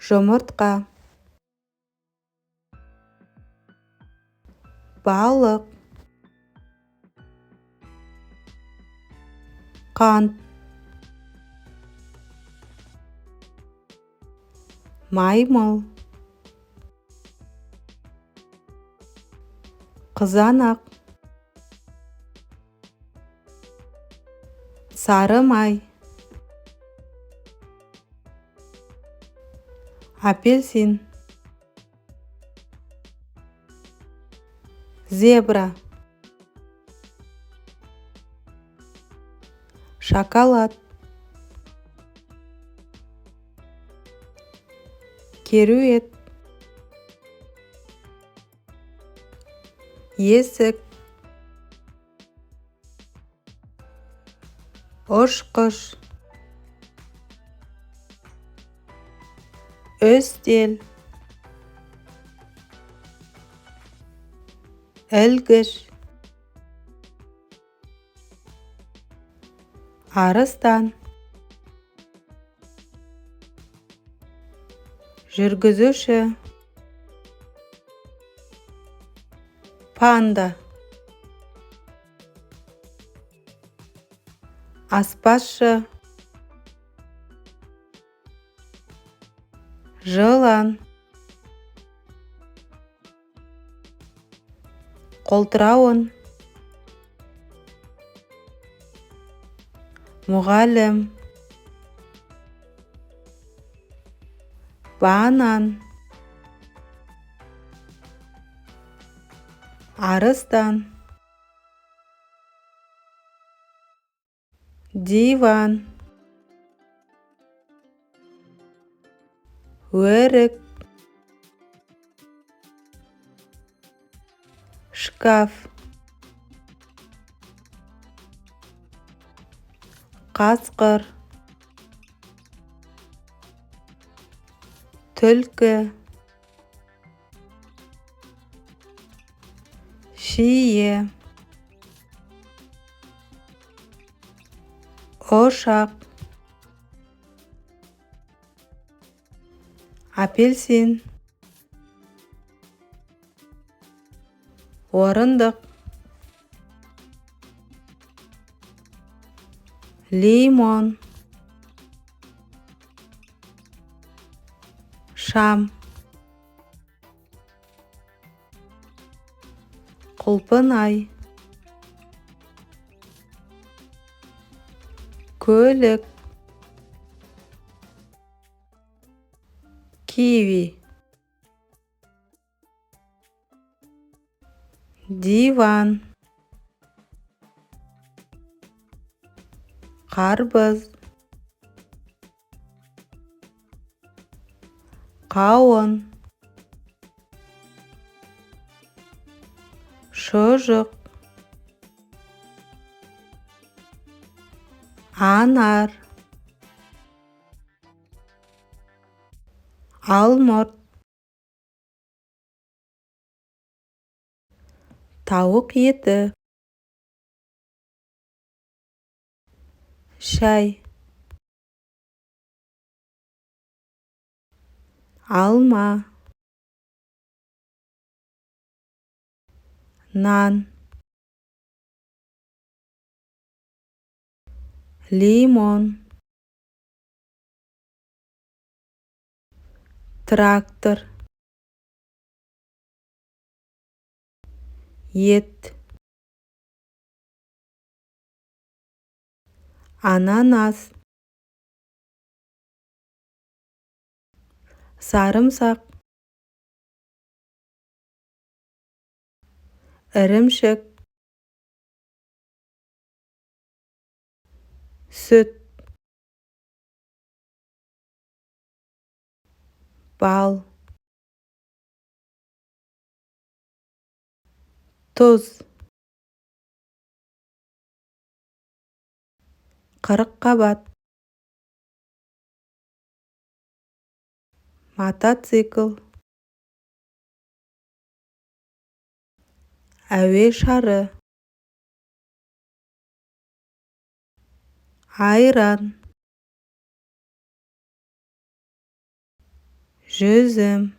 жұмыртқа, балық, қант, маймыл, қызанақ, сары май, апельсин, зебра, шоколад, керует, есік, ұшқыш, үстел, ілгіш, арыстан, жүргізуші, панда, аспазшы, жылан, қолтырауын, мұғалім, банан, арыстан, диван, өрік, шкаф, қасқыр, түлкі, шие, ұшақ, апельсин, орындық, лимон, шам, құлпынай, көлік, киви, диван, қарбыз, қауын, шұжық, анар, алмұрт, тауық еті, шай, алма, нан, лимон, трактор, ет, ананас, сарымсақ, ірімшік, сүт, бал, тұз, қырыққабат, мотоцикл, әуе шары, айран, жүзім